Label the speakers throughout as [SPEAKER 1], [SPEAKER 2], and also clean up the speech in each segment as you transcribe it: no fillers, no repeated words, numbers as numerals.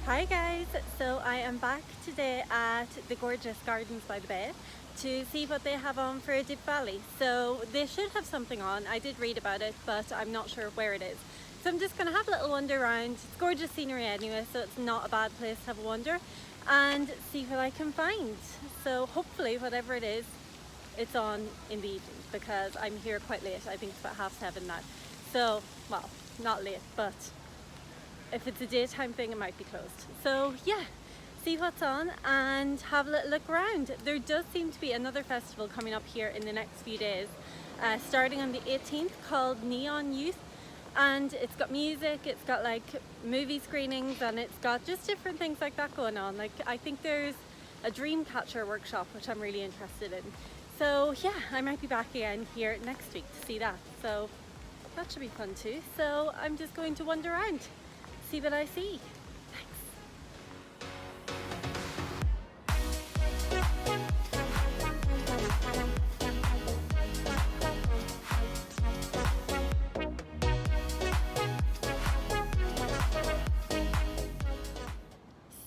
[SPEAKER 1] Hi guys, so I am back today at the gorgeous Gardens by the Bay to see what they have on for Deepavali. So they should have something on. I did read about it, but I'm not sure where it is. So I'm just going to have a little wander around. It's gorgeous scenery anyway, so it's not a bad place to have a wander and see what I can find. So hopefully whatever it is, it's on in the evening because I'm here quite late. I think it's about 7:30 now. So, well, not late, but if it's a daytime thing, it might be closed. So yeah, see what's on and have a little look around. There does seem to be another festival coming up here in the next few days, starting on the 18th, called Neon Youth, and it's got music, it's got like movie screenings, and it's got just different things like that going on. Like I think there's a dream catcher workshop which I'm really interested in. So yeah, I might be back again here next week to see that, so that should be fun too. So I'm just going to wander around, see what I see.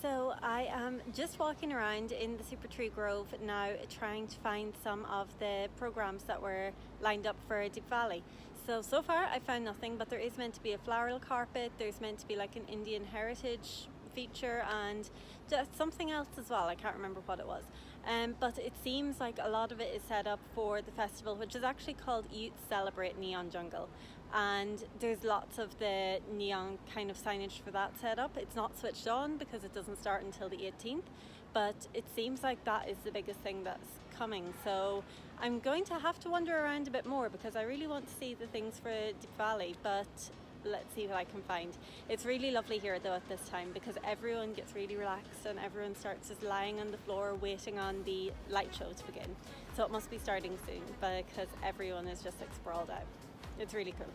[SPEAKER 1] So I am just walking around in the Super Tree Grove now, trying to find some of the programs that were lined up for Deepavali. So far I found nothing, but there is meant to be a floral carpet, there's meant to be like an Indian heritage feature and just something else as well. I can't remember what it was. But it seems like a lot of it is set up for the festival, which is actually called Youth Celebrate Neon Jungle. And there's lots of the neon kind of signage for that set up. It's not switched on because it doesn't start until the 18th, but it seems like that is the biggest thing that's coming. So I'm going to have to wander around a bit more because I really want to see the things for Deepavali, but let's see what I can find. It's really lovely here though at this time because everyone gets really relaxed and everyone starts just lying on the floor waiting on the light show to begin. So it must be starting soon because everyone is just like sprawled out. It's really cool.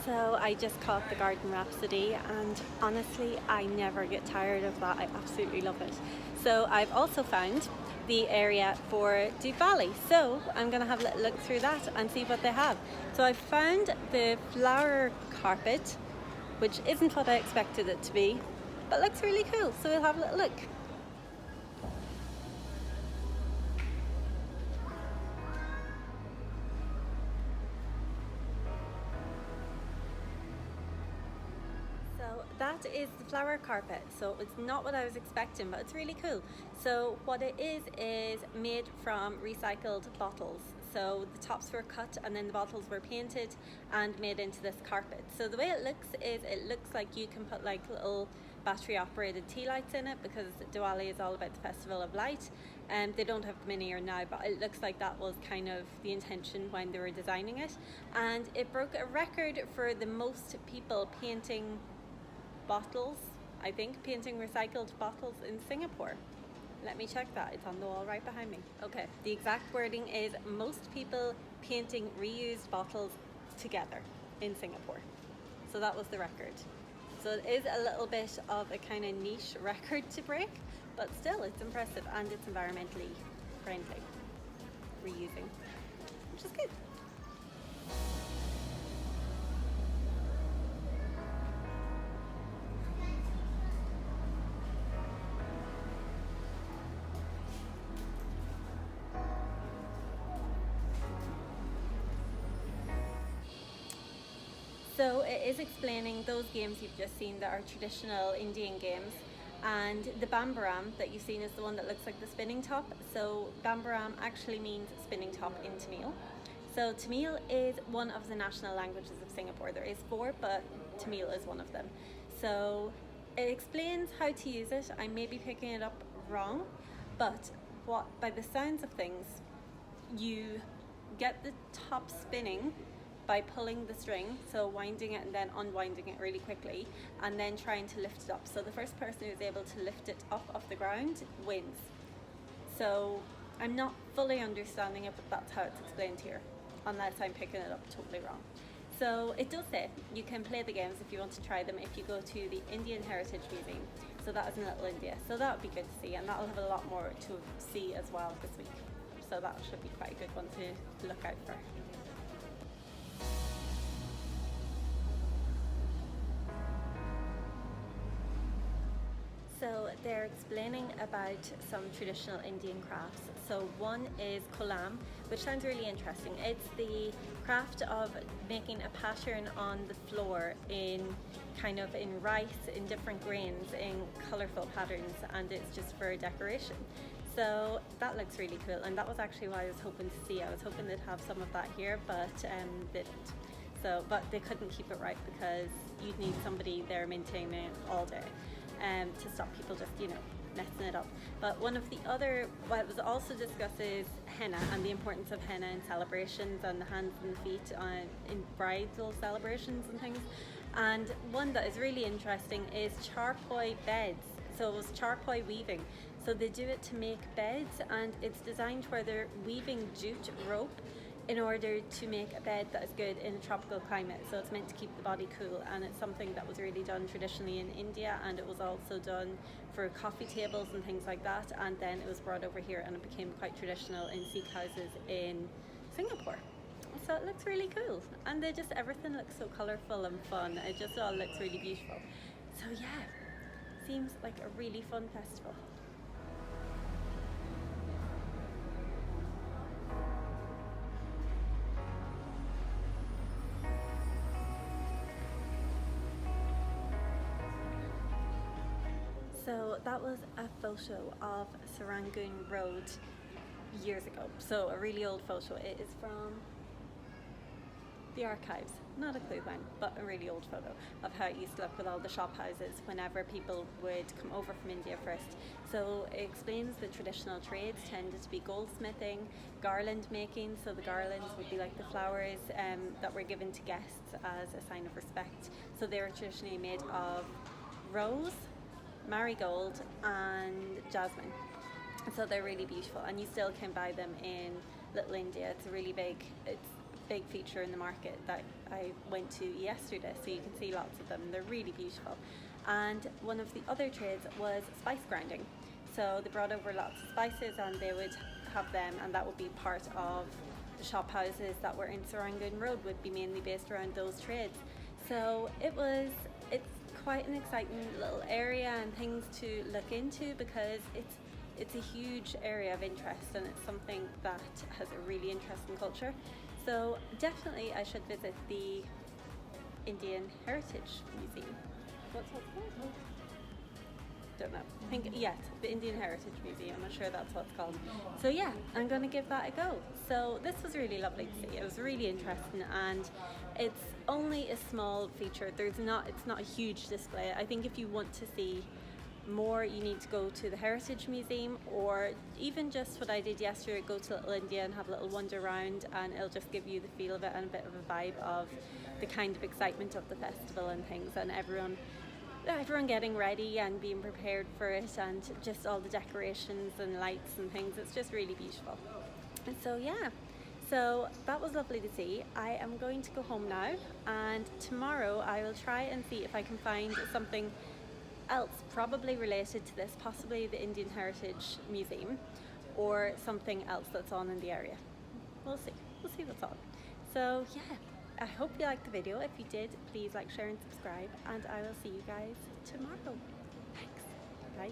[SPEAKER 1] So I just caught the Garden Rhapsody and honestly I never get tired of that. I absolutely love it. So I've also found the area for Deepavali, so I'm going to have a little look through that and see what they have. So I found the flower carpet, which isn't what I expected it to be, but looks really cool, so we'll have a little look. That is the flower carpet, so it's not what I was expecting, but it's really cool. So what it is made from recycled bottles. So the tops were cut and then the bottles were painted and made into this carpet. So the way it looks is it looks like you can put like little battery operated tea lights in it because Diwali is all about the festival of light, and they don't have them in here now, but it looks like that was kind of the intention when they were designing it. And it broke a record for the most people painting bottles, I think, painting recycled bottles in Singapore. Let me check that, it's on the wall right behind me. Okay, the exact wording is most people painting reused bottles together in Singapore. So that was the record. So it is a little bit of a kind of niche record to break, but still it's impressive and it's environmentally friendly, reusing, which is good. So it is explaining those games you've just seen that are traditional Indian games, and the Bambaram that you've seen is the one that looks like the spinning top. So Bambaram actually means spinning top in Tamil. So Tamil is one of the national languages of Singapore. There is four, but Tamil is one of them. So it explains how to use it. I may be picking it up wrong, but by the sounds of things, you get the top spinning by pulling the string, so winding it and then unwinding it really quickly, and then trying to lift it up. So the first person who's able to lift it up off the ground wins. So I'm not fully understanding it, but that's how it's explained here, unless I'm picking it up totally wrong. So it does say you can play the games if you want to try them if you go to the Indian Heritage Museum. So that is in Little India. So that would be good to see, and that'll have a lot more to see as well this week. So that should be quite a good one to look out for. So they're explaining about some traditional Indian crafts. So one is kolam, which sounds really interesting. It's the craft of making a pattern on the floor in rice, in different grains, in colourful patterns, and it's just for decoration. So that looks really cool, and that was actually what I was hoping to see. I was hoping they'd have some of that here, but they didn't. So, but they couldn't keep it right because you'd need somebody there maintaining it all day. To stop people just, messing it up. But one of the other, what was also discussed is henna and the importance of henna in celebrations and the hands and the feet in bridal celebrations and things. And one that is really interesting is charpoy beds. So it was charpoy weaving. So they do it to make beds, and it's designed where they're weaving jute rope in order to make a bed that is good in a tropical climate. So it's meant to keep the body cool, and it's something that was really done traditionally in India, and it was also done for coffee tables and things like that, and then it was brought over here and it became quite traditional in Sikh houses in Singapore. So it looks really cool, and everything looks so colourful and fun. It just all looks really beautiful. So yeah, seems like a really fun festival. So that was a photo of Serangoon Road years ago. So a really old photo. It is from the archives. Not a clue when, but a really old photo of how it used to look with all the shop houses whenever people would come over from India first. So it explains the traditional trades tended to be goldsmithing, garland making. So the garlands would be like the flowers that were given to guests as a sign of respect. So they were traditionally made of rose, marigold and jasmine. So they're really beautiful, and you still can buy them in Little India. It's a big feature in the market that I went to yesterday, so you can see lots of them. They're really beautiful. And one of the other trades was spice grinding. So they brought over lots of spices and they would have them, and that would be part of the shop houses that were in Serangoon Road, would be mainly based around those trades. So it's quite an exciting little area and things to look into, because it's a huge area of interest, and it's something that has a really interesting culture. So definitely I should visit the Indian Heritage Museum. What's it called? Don't know. I think, yes, the Indian Heritage Museum. I'm sure that's what it's called. So yeah, I'm going to give that a go. So this was really lovely to see. It was really interesting, and it's only a small feature. It's not a huge display. I think if you want to see more, you need to go to the Heritage Museum, or even just what I did yesterday, go to Little India and have a little wander around, and it'll just give you the feel of it and a bit of a vibe of the kind of excitement of the festival and things, and everyone getting ready and being prepared for it, and just all the decorations and lights and things. It's just really beautiful. And so yeah, so that was lovely to see. I am going to go home now, and tomorrow I will try and see if I can find something else probably related to this, possibly the Indian Heritage Museum or something else that's on in the area. We'll see what's on. So yeah, I hope you liked the video. If you did, please like, share and subscribe, and I will see you guys tomorrow. Thanks. Bye.